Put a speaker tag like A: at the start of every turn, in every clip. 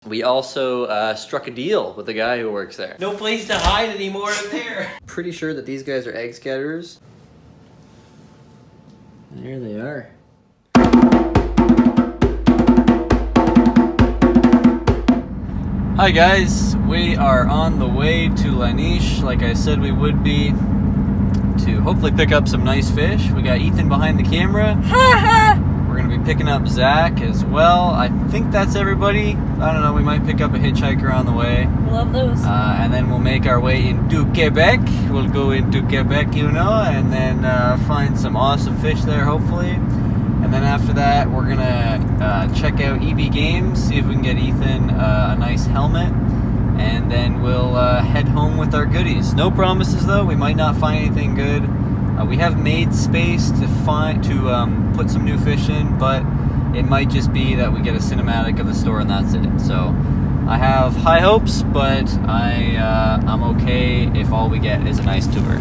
A: We also struck a deal with the guy who works there.
B: No place to hide anymore in there.
A: Pretty sure that these guys are egg scatterers. And there they are. Hi guys, we are on the way to Lampeyes, like I said we would be, to hopefully pick up some nice fish. We got Ethan behind the camera. We're gonna be picking up Zach as well. I think that's everybody. I don't know, we might pick up a hitchhiker on the way.
C: Love those.
A: And then we'll make our way into Quebec. We'll go into Quebec, you know, and then find some awesome fish there, hopefully. And then after that, we're gonna check out EB Games, see if we can get Ethan a nice helmet, and then we'll head home with our goodies. No promises though, we might not find anything good. We have made space to put some new fish in, but it might just be that we get a cinematic of the store and that's it. So I have high hopes, but I'm okay if all we get is a nice tour.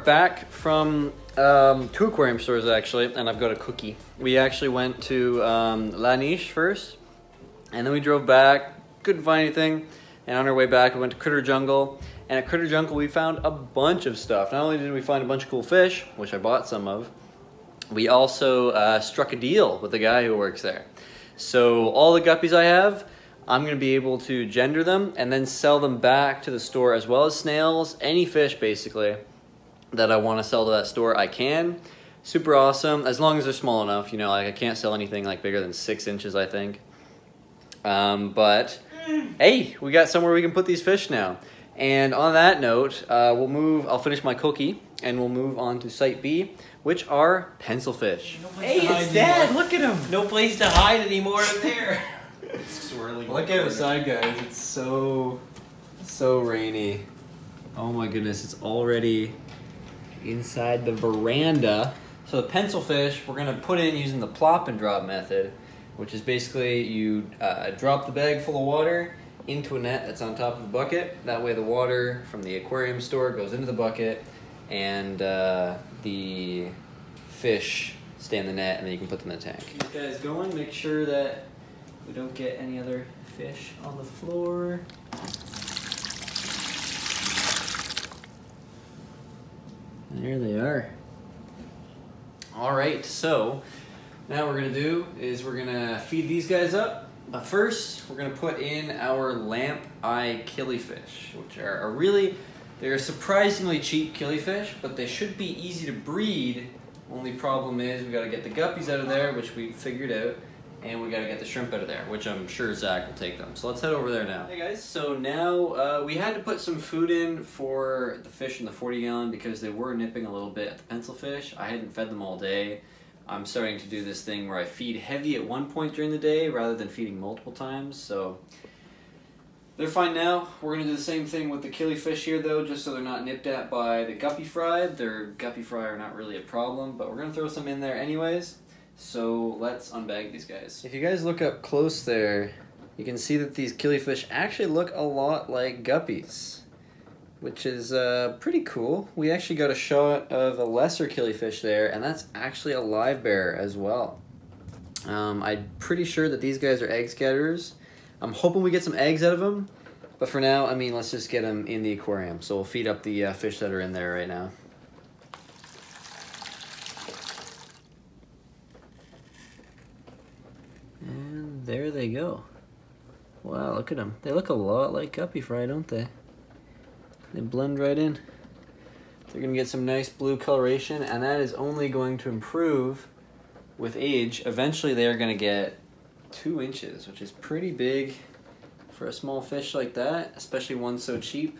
A: Back from two aquarium stores actually, and I've got a cookie. We actually went to Lampeyes first, and then we drove back, couldn't find anything, and on our way back we went to Critter Jungle, and at Critter Jungle we found a bunch of stuff. Not only did we find a bunch of cool fish, which I bought some of, we also struck a deal with the guy who works there. So all the guppies I have, I'm going to be able to gender them and then sell them back to the store, as well as snails, any fish basically that I want to sell to that store, I can. Super awesome, as long as they're small enough, you know, like I can't sell anything like bigger than 6 inches, I think. But hey, we got somewhere we can put these fish now. And on that note, I'll finish my cookie, and we'll move on to Site B, which are Pencilfish.
B: Hey, it's Dad, look at him. No place to hide anymore in there. It's swirling.
A: Look outside, guys, it's so rainy. Oh my goodness, it's already inside the veranda. So the pencilfish we're gonna put in using the plop and drop method, which is basically you drop the bag full of water into a net that's on top of the bucket. That way the water from the aquarium store goes into the bucket, and the fish stay in the net, and then you can put them in the tank. Keep guys going, make sure that we don't get any other fish on the floor. There they are. All right, so now what we're gonna do is we're gonna feed these guys up. But first, we're gonna put in our Lampeye Killifish, which they're surprisingly cheap killifish, but they should be easy to breed Only problem is we got to get the guppies out of there, which we figured out, and we got to get the shrimp out of there, which I'm sure Zach will take them. So let's head over there now. Hey guys, so now we had to put some food in for the fish in the 40-gallon because they were nipping a little bit at the Pencilfish. I hadn't fed them all day. I'm starting to do this thing where I feed heavy at one point during the day rather than feeding multiple times, so they're fine now. We're going to do the same thing with the Killifish here though, just so they're not nipped at by the guppy fry. Their guppy fry are not really a problem, but we're going to throw some in there anyways. So let's unbag these guys. If you guys look up close there, you can see that these Killifish actually look a lot like guppies, which is pretty cool. We actually got a shot of a lesser Killifish there, and that's actually a live bear as well. I'm pretty sure that these guys are egg scatterers. I'm hoping we get some eggs out of them, but for now, I mean, let's just get them in the aquarium. So we'll feed up the fish that are in there right now. And there they go. Wow, look at them. They look a lot like guppy fry, don't they? They blend right in. They're gonna get some nice blue coloration, and that is only going to improve with age. Eventually they are gonna get 2 inches, which is pretty big for a small fish like that, especially one so cheap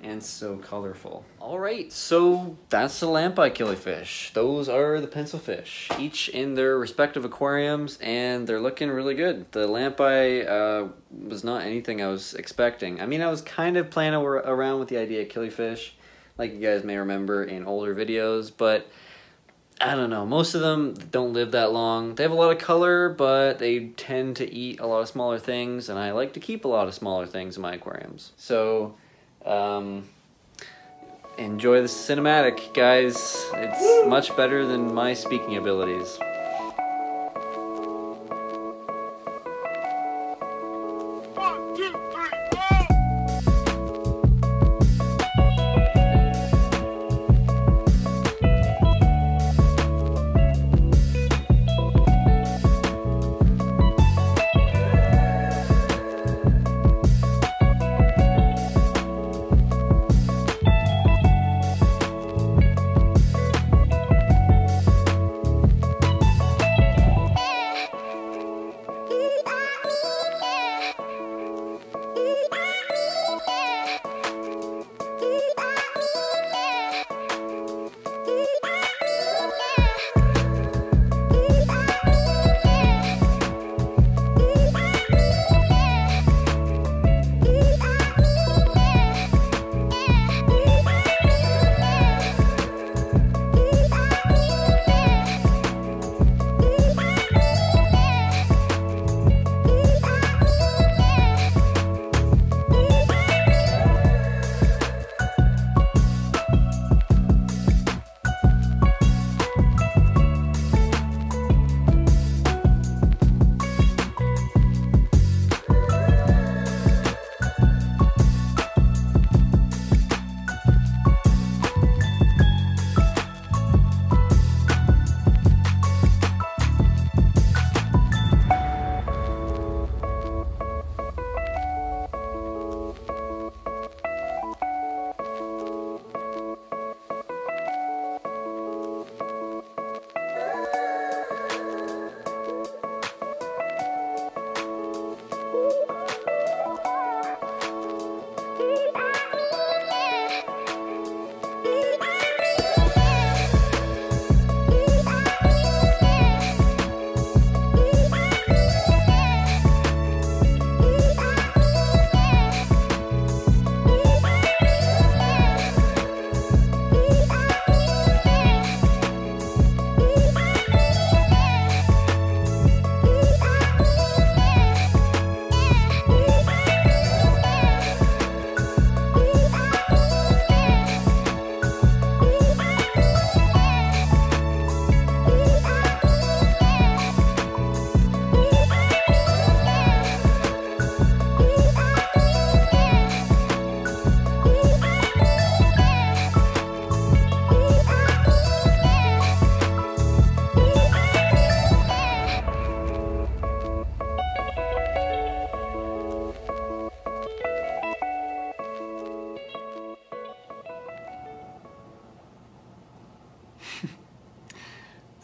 A: and so colorful. All right, so that's the Lampeye Killifish. Those are the Pencilfish, each in their respective aquariums, and they're looking really good. The Lampeye was not anything I was expecting. I mean, I was kind of playing around with the idea of Killifish, like you guys may remember in older videos, but I don't know, most of them don't live that long. They have a lot of color, but they tend to eat a lot of smaller things, and I like to keep a lot of smaller things in my aquariums. So, enjoy the cinematic, guys. It's much better than my speaking abilities.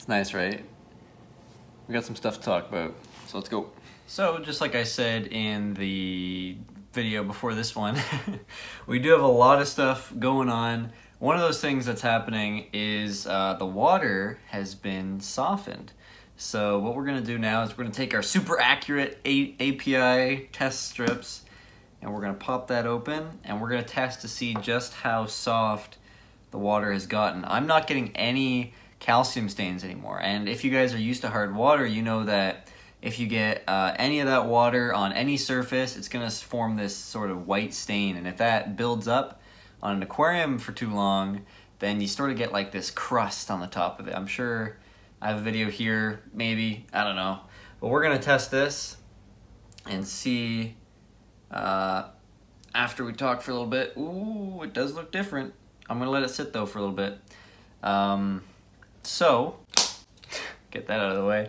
A: nice, right? We got some stuff to talk about, so let's go. So, just like I said in the video before this one, we do have a lot of stuff going on. One of those things that's happening is the water has been softened. So what we're gonna do now is we're gonna take our super accurate API test strips and we're gonna pop that open and we're gonna test to see just how soft the water has gotten. I'm not getting any calcium stains anymore, and if you guys are used to hard water, you know that if you get any of that water on any surface, it's gonna form this sort of white stain, and if that builds up on an aquarium for too long, then you sort of get like this crust on the top of it. I'm sure I have a video here, maybe, I don't know. But we're gonna test this and see after we talk for a little bit. Ooh, it does look different. I'm gonna let it sit though for a little bit. So, get that out of the way.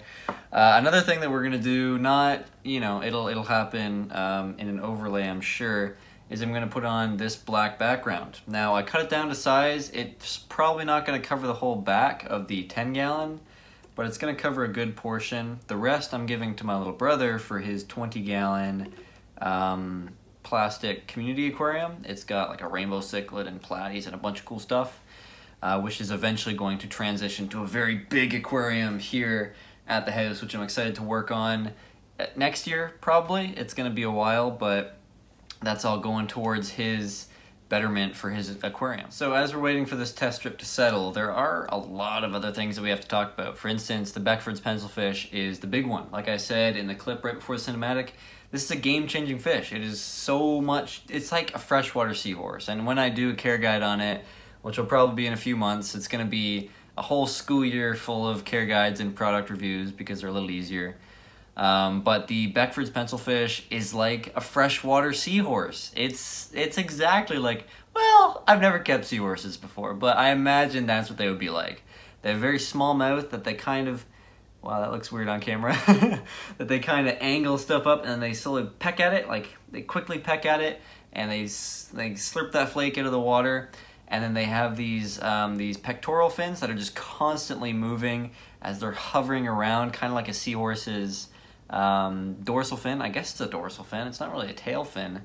A: Another thing that we're gonna do, not, you know, it'll happen in an overlay, I'm sure, is I'm gonna put on this black background. Now, I cut it down to size. It's probably not gonna cover the whole back of the 10-gallon, but it's gonna cover a good portion. The rest I'm giving to my little brother for his 20-gallon plastic community aquarium. It's got like a rainbow cichlid and platies and a bunch of cool stuff, which is eventually going to transition to a very big aquarium here at the house, which I'm excited to work on next year, probably. It's gonna be a while, but that's all going towards his betterment for his aquarium. So as we're waiting for this test strip to settle, there are a lot of other things that we have to talk about. For instance, the Beckford's Pencilfish is the big one. Like I said in the clip right before the cinematic, this is a game-changing fish. It is so much, it's like a freshwater seahorse. And when I do a care guide on it, which will probably be in a few months, it's gonna be a whole school year full of care guides and product reviews because they're a little easier. But the Beckford's Pencilfish is like a freshwater seahorse. It's exactly like, well, I've never kept seahorses before, but I imagine that's what they would be like. They have a very small mouth that they kind of, wow, that looks weird on camera, that they kind of angle stuff up and then they slowly peck at it, like they quickly peck at it and they slurp that flake out of the water. And then they have these pectoral fins that are just constantly moving as they're hovering around, kind of like a seahorse's dorsal fin. I guess it's a dorsal fin. It's not really a tail fin.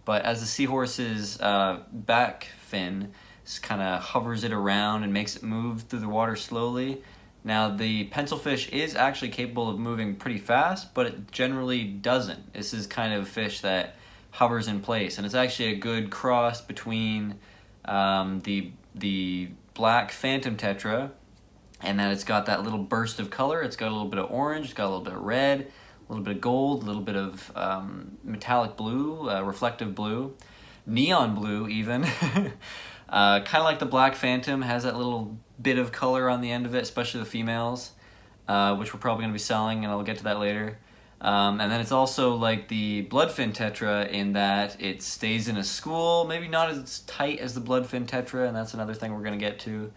A: But as the seahorse's back fin kind of hovers it around and makes it move through the water slowly. Now, the pencilfish is actually capable of moving pretty fast, but it generally doesn't. This is kind of a fish that hovers in place. And it's actually a good cross between the black phantom tetra, and that it's got that little burst of color. It's got a little bit of orange, it's got a little bit of red, a little bit of gold, a little bit of metallic blue, reflective blue, neon blue even. Kind of like the black phantom, has that little bit of color on the end of it, especially the females, which we're probably going to be selling, and I'll get to that later. And then it's also like the bloodfin tetra in that it stays in a school, maybe not as tight as the bloodfin tetra, and that's another thing we're going to get to.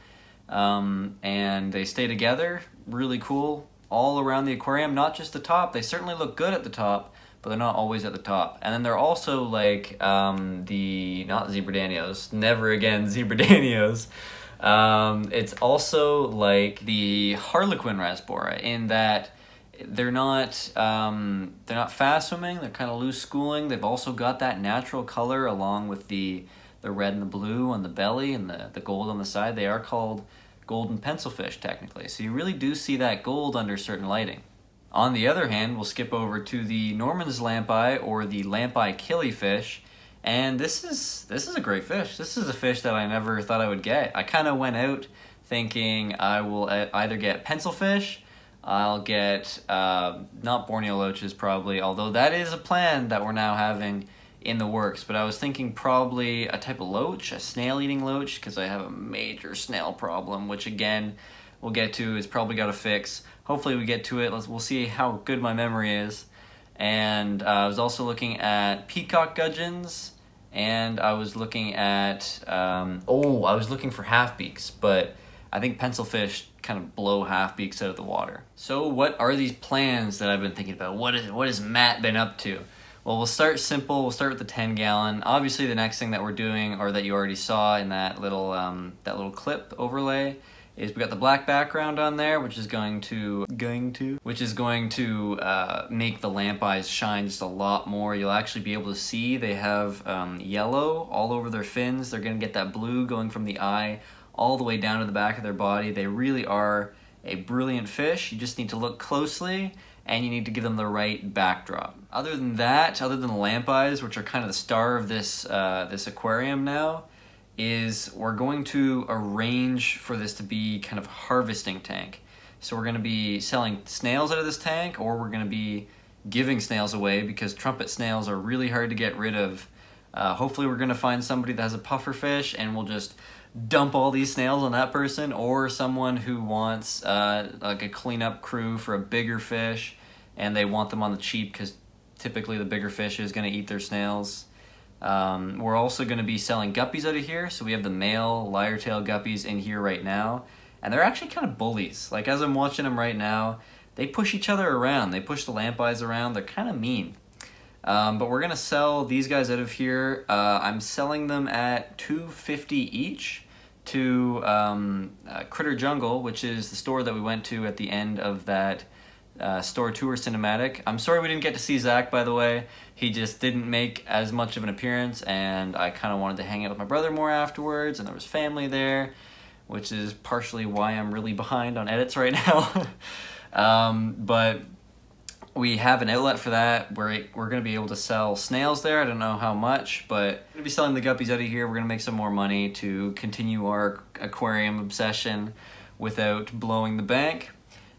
A: And they stay together, really cool, all around the aquarium, not just the top. They certainly look good at the top, but they're not always at the top. And then they're also like not zebradanios, never again zebradanios. It's also like the harlequin rasbora in that they're not fast swimming, they're kind of loose schooling. They've also got that natural color along with the red and the blue on the belly and the gold on the side. They are called golden pencilfish technically. So you really do see that gold under certain lighting. On the other hand, we'll skip over to the Norman's Lampeye or the Lampeye Killifish. And this is a great fish. This is a fish that I never thought I would get. I kind of went out thinking I will either get pencilfish, I'll get, not Borneo loaches probably, although that is a plan that we're now having in the works, but I was thinking probably a type of loach, a snail-eating loach, because I have a major snail problem, which again, we'll get to, it's probably got to fix. Hopefully we get to it, we'll see how good my memory is. And I was also looking at peacock gudgeons, and I was looking at, I was looking for half-beaks, but I think pencilfish kind of blow half-beaks out of the water. So what are these plans that I've been thinking about? What has Matt been up to? Well, we'll start simple. We'll start with the 10-gallon. Obviously, the next thing that we're doing, or that you already saw in that little clip overlay, is we got the black background on there, which is going to make the Lampeyes shine just a lot more. You'll actually be able to see they have yellow all over their fins. They're gonna get that blue going from the eye all the way down to the back of their body. They really are a brilliant fish. You just need to look closely and you need to give them the right backdrop. Other than that, other than the Lampeyes, which are kind of the star of this this aquarium now, is we're going to arrange for this to be kind of a harvesting tank. So we're gonna be selling snails out of this tank, or we're gonna be giving snails away because trumpet snails are really hard to get rid of. Hopefully we're gonna find somebody that has a puffer fish and we'll just dump all these snails on that person, or someone who wants like a cleanup crew for a bigger fish and they want them on the cheap because typically the bigger fish is gonna eat their snails. We're also going to be selling guppies out of here. So we have the male lyre-tailed guppies in here right now. And they're actually kind of bullies. Like as I'm watching them right now, they push each other around. They push the Lampeyes around. They're kind of mean. But we're going to sell these guys out of here. I'm selling them at $2.50 each to Critter Jungle, which is the store that we went to at the end of that store tour cinematic. I'm sorry we didn't get to see Zach, by the way. He just didn't make as much of an appearance, and I kind of wanted to hang out with my brother more afterwards, and there was family there, which is partially why I'm really behind on edits right now. But we have an outlet for that. We're going to be able to sell snails there. I don't know how much, but we're going to be selling the guppies out of here. We're going to make some more money to continue our aquarium obsession without blowing the bank.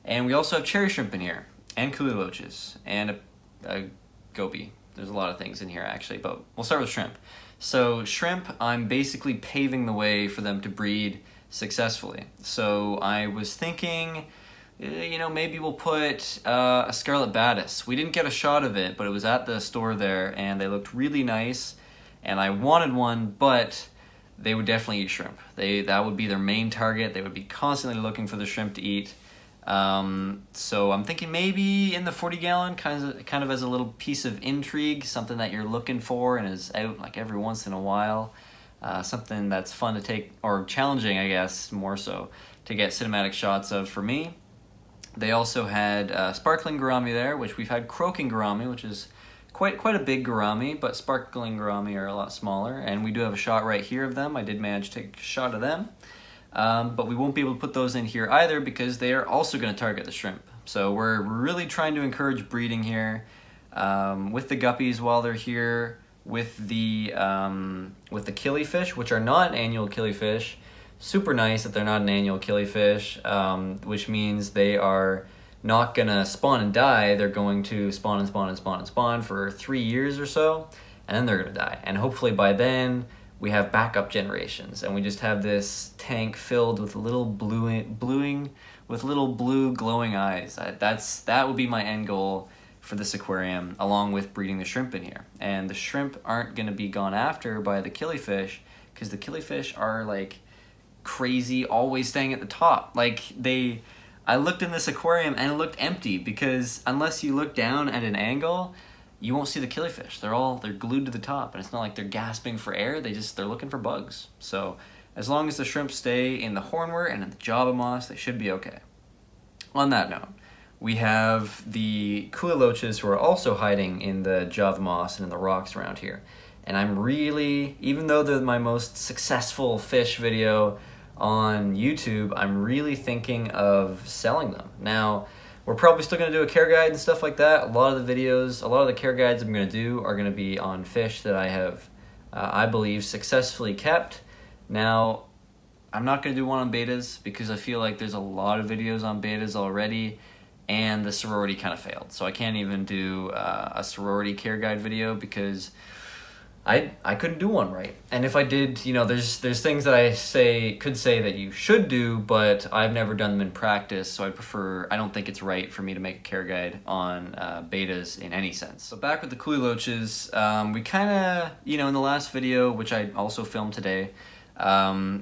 A: And we also have cherry shrimp in here, and Kuhli loaches, and a goby. There's a lot of things in here actually, but we'll start with shrimp. So shrimp, I'm basically paving the way for them to breed successfully. So I was thinking, you know, maybe we'll put a scarlet batis. We didn't get a shot of it, but it was at the store there, and they looked really nice, and I wanted one, but they would definitely eat shrimp. That would be their main target. They would be constantly looking for the shrimp to eat. So I'm thinking maybe in the 40-gallon, kind of as a little piece of intrigue, something that you're looking for and is out like every once in a while, something that's fun to take, or challenging, I guess, more so, to get cinematic shots of for me. They also had sparkling gourami there, which we've had croaking gourami, which is quite a big gourami, but sparkling gourami are a lot smaller, and we do have a shot right here of them. I did manage to take a shot of them. But we won't be able to put those in here either because they are also going to target the shrimp. So we're really trying to encourage breeding here with the guppies while they're here, with the killifish, which are not an annual killifish. Super nice that they're not an annual killifish, which means they are not going to spawn and die. They're going to spawn and spawn and spawn and spawn for 3 years or so, and then they're going to die. And hopefully by then we have backup generations, and we just have this tank filled with little blue glowing eyes. That would be my end goal for this aquarium, along with breeding the shrimp in here. And the shrimp aren't going to be gone after by the killifish, because the killifish are like crazy, always staying at the top. Like I looked in this aquarium and it looked empty, because unless you look down at an angle, you won't see the killifish. They're glued to the top, and it's not like they're gasping for air. They're looking for bugs. So as long as the shrimp stay in the hornwort and in the java moss, they should be okay. On that note, we have the Kuhli loaches who are also hiding in the java moss and in the rocks around here. And I'm really, even though they're my most successful fish video on YouTube, I'm really thinking of selling them. Now, we're probably still going to do a care guide and stuff like that. A lot of the care guides I'm going to do are going to be on fish that I have, I believe, successfully kept. Now, I'm not going to do one on betas because I feel like there's a lot of videos on betas already, and the sorority kind of failed. So I can't even do a sorority care guide video because I couldn't do one right. And if I did, you know, there's things that I could say that you should do, but I've never done them in practice, so I don't think it's right for me to make a care guide on betas in any sense. So back with the Kuhli loaches, we kind of, you know, in the last video, which I also filmed today,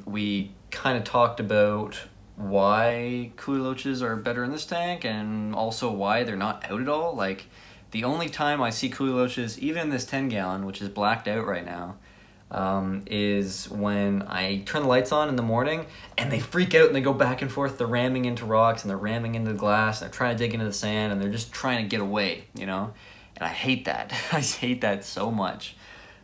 A: we kind of talked about why Kuhli loaches are better in this tank, and also why they're not out at all. Like, the only time I see Kuhli loaches, even in this 10-gallon, which is blacked out right now, is when I turn the lights on in the morning and they freak out and they go back and forth. They're ramming into rocks and they're ramming into the glass and they're trying to dig into the sand and they're just trying to get away, you know? And I hate that. I hate that so much.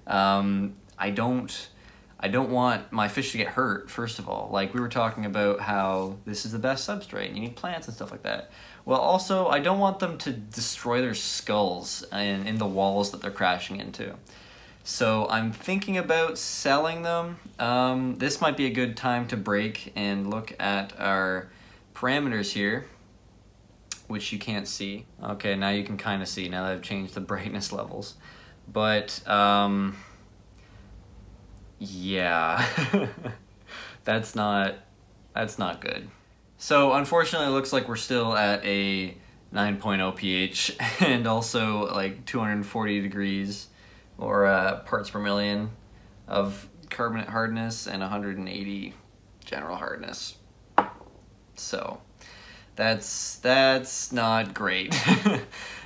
A: I don't want my fish to get hurt, first of all. Like, we were talking about how this is the best substrate and you need plants and stuff like that. Well, also, I don't want them to destroy their skulls in the walls that they're crashing into. So I'm thinking about selling them. This might be a good time to break and look at our parameters here, which you can't see. Okay, now you can kind of see now that I've changed the brightness levels. But, yeah, that's not good. So unfortunately, it looks like we're still at a 9.0 pH and also like 240 degrees or parts per million of carbonate hardness and 180 general hardness. So that's not great.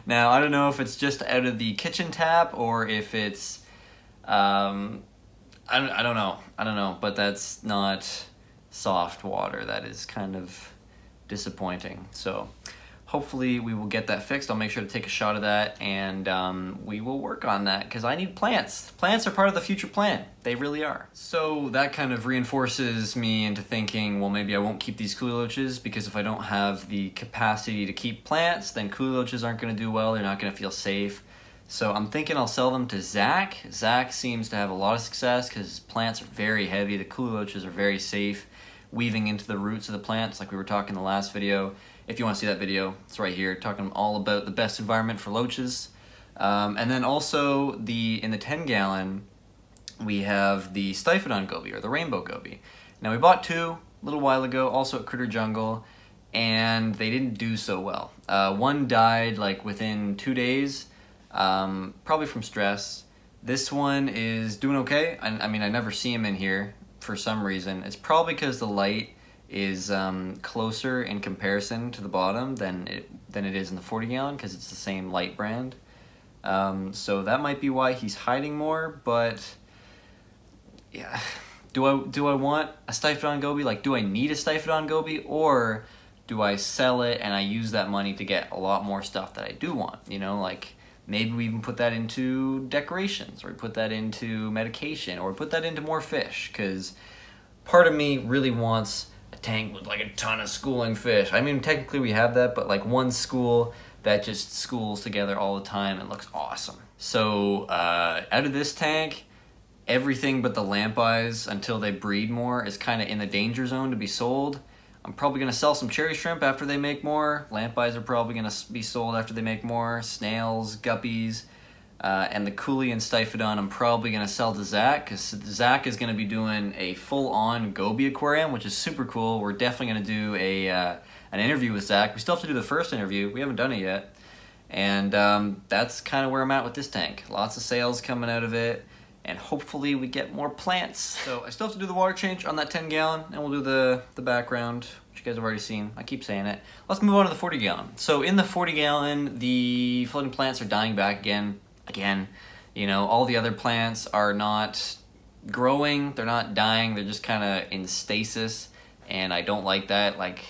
A: Now, I don't know if it's just out of the kitchen tap or if it's, I don't know, but that's not soft water. That is kind of disappointing. So hopefully we will get that fixed. I'll make sure to take a shot of that and we will work on that because I need plants. Plants are part of the future plan. They really are. So that kind of reinforces me into thinking, well, maybe I won't keep these Kuhli loaches because if I don't have the capacity to keep plants, then Kuhli loaches aren't going to do well. They're not going to feel safe. So I'm thinking I'll sell them to Zach. Zach seems to have a lot of success because his plants are very heavy. The Kuhli loaches are very safe, weaving into the roots of the plants like we were talking in the last video. If you want to see that video, it's right here, talking all about the best environment for loaches. And then also in the 10 gallon, we have the Stiphodon Goby or the Rainbow Goby. Now we bought two a little while ago, also at Critter Jungle, and they didn't do so well. One died like within 2 days, probably from stress. This one is doing okay. I mean, I never see him in here for some reason. It's probably because the light is closer in comparison to the bottom than it is in the 40 gallon because it's the same light brand. So that might be why he's hiding more, but yeah. Do I want a Stiphodon Goby? Like, do I need a Stiphodon Goby, or do I sell it and I use that money to get a lot more stuff that I do want? You know, like maybe we even put that into decorations, or we put that into medication, or we put that into more fish, because part of me really wants a tank with like a ton of schooling fish. I mean, technically we have that, but like one school that just schools together all the time and looks awesome. So out of this tank, everything but the Lampeyes until they breed more is kind of in the danger zone to be sold. I'm probably going to sell some cherry shrimp after they make more. Lampeyes are probably going to be sold after they make more. Snails, guppies, and the Kuhli and Stiphodon I'm probably going to sell to Zach, because Zach is going to be doing a full-on Goby aquarium, which is super cool. We're definitely going to do an interview with Zach. We still have to do the first interview. We haven't done it yet. And that's kind of where I'm at with this tank. Lots of sales coming out of it, and hopefully we get more plants. So I still have to do the water change on that 10 gallon, and we'll do the background, which you guys have already seen. I keep saying it. Let's move on to the 40 gallon. So in the 40 gallon, the floating plants are dying back again. You know, all the other plants are not growing, they're not dying, they're just kind of in stasis, and I don't like that. Like,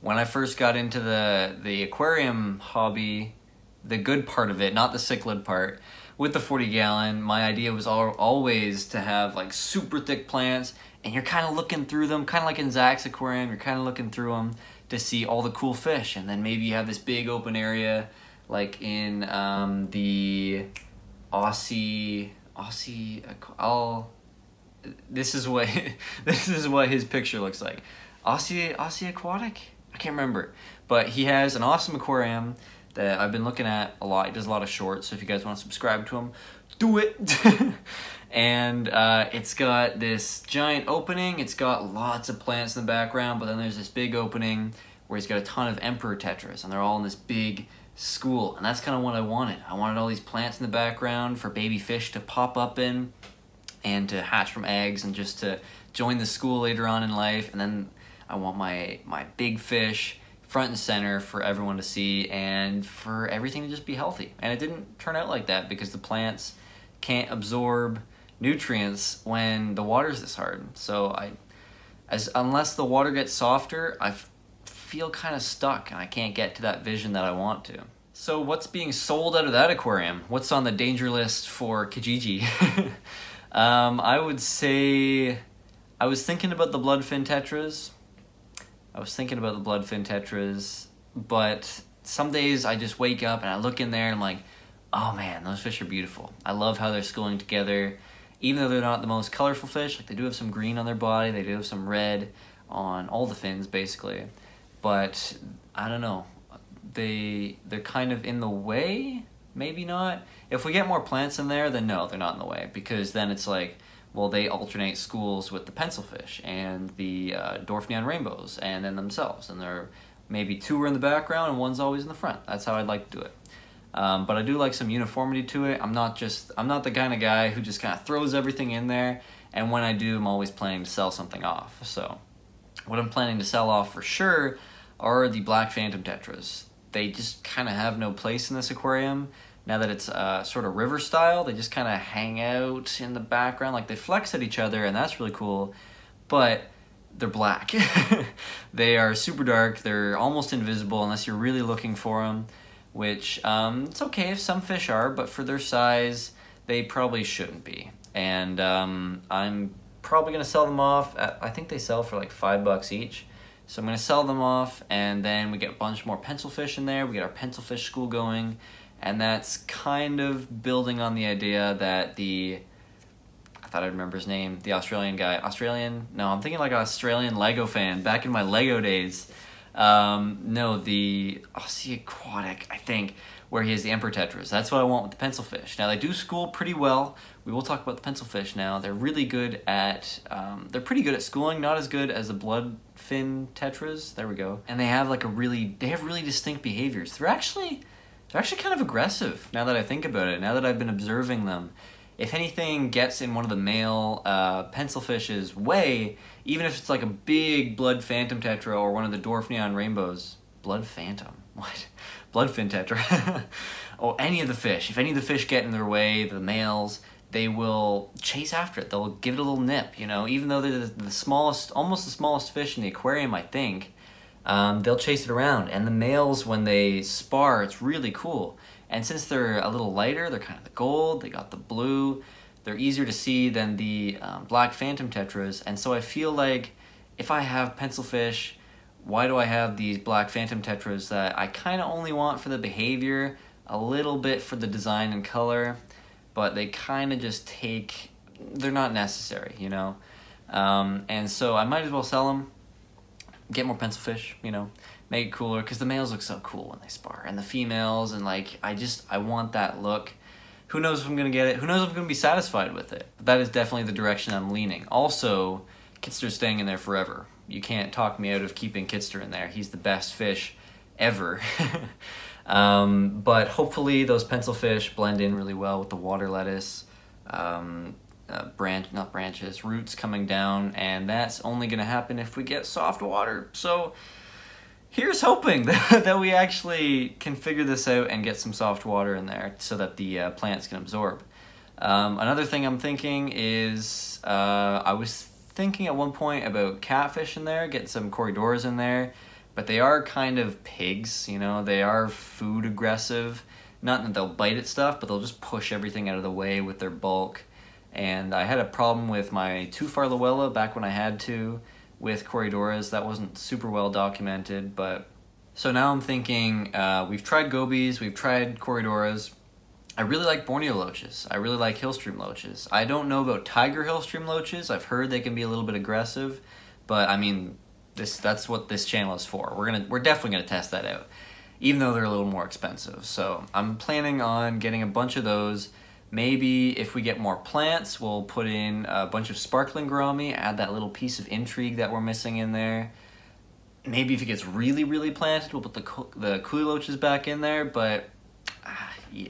A: when I first got into the aquarium hobby, the good part of it, not the cichlid part, with the 40 gallon, my idea was always to have like super thick plants, and you're kind of looking through them, kind of like in Zach's aquarium, you're kind of looking through them to see all the cool fish, and then maybe you have this big open area like in the this is what his picture looks like. Aussie Aquatic? I can't remember, but he has an awesome aquarium that I've been looking at a lot. He does a lot of shorts, so if you guys want to subscribe to him, do it. And it's got this giant opening. It's got lots of plants in the background, but then there's this big opening where he's got a ton of emperor tetras, and they're all in this big school, and that's kind of what I wanted. I wanted all these plants in the background for baby fish to pop up in and to hatch from eggs and just to join the school later on in life. And then I want my big fish front and center for everyone to see and for everything to just be healthy. And it didn't turn out like that because the plants can't absorb nutrients when the water's this hard. So unless the water gets softer, I feel kind of stuck and I can't get to that vision that I want to. So what's being sold out of that aquarium? What's on the danger list for Kijiji? I would say, I was thinking about the bloodfin tetras. But some days I just wake up and I look in there and I'm like, oh man, those fish are beautiful. I love how they're schooling together. Even though they're not the most colorful fish, like they do have some green on their body, they do have some red on all the fins basically. But I don't know, they're kind of in the way, maybe not. If we get more plants in there, then no, they're not in the way, because then it's like, well, they alternate schools with the pencilfish and the dwarf neon rainbows and then themselves, and they're maybe two are in the background and one's always in the front. That's how I'd like to do it. But I do like some uniformity to it. I'm not the kind of guy who just kind of throws everything in there, and when I do, I'm always planning to sell something off. So what I'm planning to sell off for sure are the black phantom tetras. They just kind of have no place in this aquarium. Now that it's sort of river style, they just kind of hang out in the background, like they flex at each other, and that's really cool, but they're black. They are super dark, they're almost invisible unless you're really looking for them, which it's okay if some fish are, but for their size, they probably shouldn't be. And I'm probably gonna sell them off at, I think they sell for like $5 each. So I'm gonna sell them off, and then we get a bunch more pencilfish in there, we get our pencilfish school going, and that's kind of building on the idea that I thought I'd remember his name, the Australian guy, no, I'm thinking like an Australian Lego fan, back in my Lego days. No, the Aussie Aquatic, I think, where he has the Emperor Tetras. That's what I want with the pencilfish. Now, they do school pretty well. We will talk about the pencilfish now. They're really good at, they're pretty good at schooling, not as good as the bloodfin tetras. There we go. And they have like they have really distinct behaviors. They're actually kind of aggressive now that I think about it, now that I've been observing them. If anything gets in one of the male pencilfish's way, even if it's like a big blood phantom tetra or one of the dwarf neon rainbows, blood phantom, what? Bloodfin tetra, or any of the fish, if any of the fish get in their way, the males, they will chase after it. They'll give it a little nip, you know, even though they're the smallest, almost the smallest fish in the aquarium, I think, they'll chase it around. And the males, when they spar, it's really cool. And since they're a little lighter, they're kind of the gold, they got the blue, they're easier to see than the black phantom tetras. And so I feel like if I have pencilfish, why do I have these black phantom tetras that I kind of only want for the behavior, a little bit for the design and color, but they kind of just they're not necessary, you know? And so I might as well sell them, get more pencilfish, you know, make it cooler, because the males look so cool when they spar, and the females, and like, I want that look. Who knows if I'm gonna get it, who knows if I'm gonna be satisfied with it, but that is definitely the direction I'm leaning. Also, Kitster's staying in there forever. You can't talk me out of keeping Kitster in there. He's the best fish ever. But hopefully those pencilfish blend in really well with the water lettuce, roots coming down, and that's only gonna happen if we get soft water. So here's hoping that we actually can figure this out and get some soft water in there so that the plants can absorb. Another thing I'm thinking is, I was thinking at one point about catfish in there, getting some Corydoras in there, but they are kind of pigs, you know, they are food aggressive. Not that they'll bite at stuff, but they'll just push everything out of the way with their bulk. And I had a problem with my two-far Luella back when I had to with Corydoras. That wasn't super well documented, but so now I'm thinking, we've tried Gobies, we've tried Corydoras. I really like Borneo loaches. I really like hillstream loaches. I don't know about tiger hillstream loaches. I've heard they can be a little bit aggressive, but I mean, that's what this channel is for. We're definitely gonna test that out, even though they're a little more expensive. So I'm planning on getting a bunch of those. Maybe if we get more plants, we'll put in a bunch of sparkling gourami, add that little piece of intrigue that we're missing in there. Maybe if it gets really, really planted, we'll put the Kuhli loaches back in there, but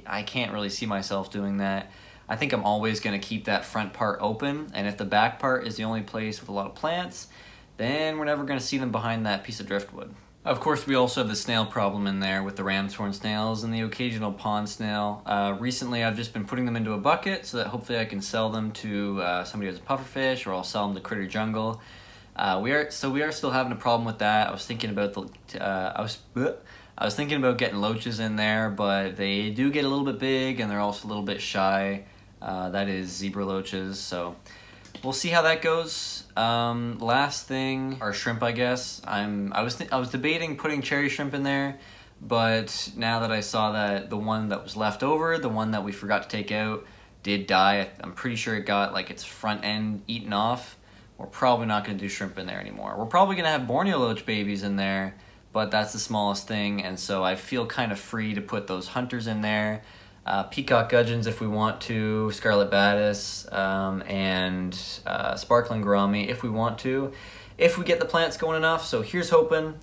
A: I can't really see myself doing that. I think I'm always going to keep that front part open, and if the back part is the only place with a lot of plants, then we're never going to see them behind that piece of driftwood. Of course, we also have the snail problem in there with the ram's horn snails and the occasional pond snail. Recently, I've just been putting them into a bucket so that hopefully I can sell them to somebody who has a pufferfish, or I'll sell them to Critter Jungle. We are still having a problem with that. I was thinking about I was thinking about getting loaches in there, but they do get a little bit big and they're also a little bit shy. That is zebra loaches, so we'll see how that goes. Last thing, our shrimp, I guess. I was debating putting cherry shrimp in there, but now that I saw that the one that was left over, the one that we forgot to take out, did die. I'm pretty sure it got like its front end eaten off. We're probably not going to do shrimp in there anymore. We're probably going to have Borneo loach babies in there, but that's the smallest thing, and so I feel kind of free to put those hunters in there. Peacock gudgeons if we want to, scarlet batis, and sparkling gourami if we want to, if we get the plants going enough. So here's hoping,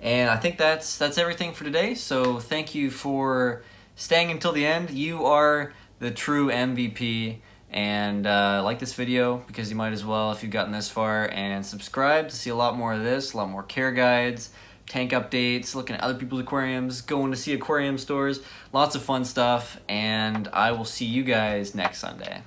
A: and I think that's everything for today. So thank you for staying until the end. You are the true MVP, and like this video because you might as well if you've gotten this far, and subscribe to see a lot more of this, a lot more care guides, tank updates, looking at other people's aquariums, going to see aquarium stores, lots of fun stuff, and I will see you guys next Sunday.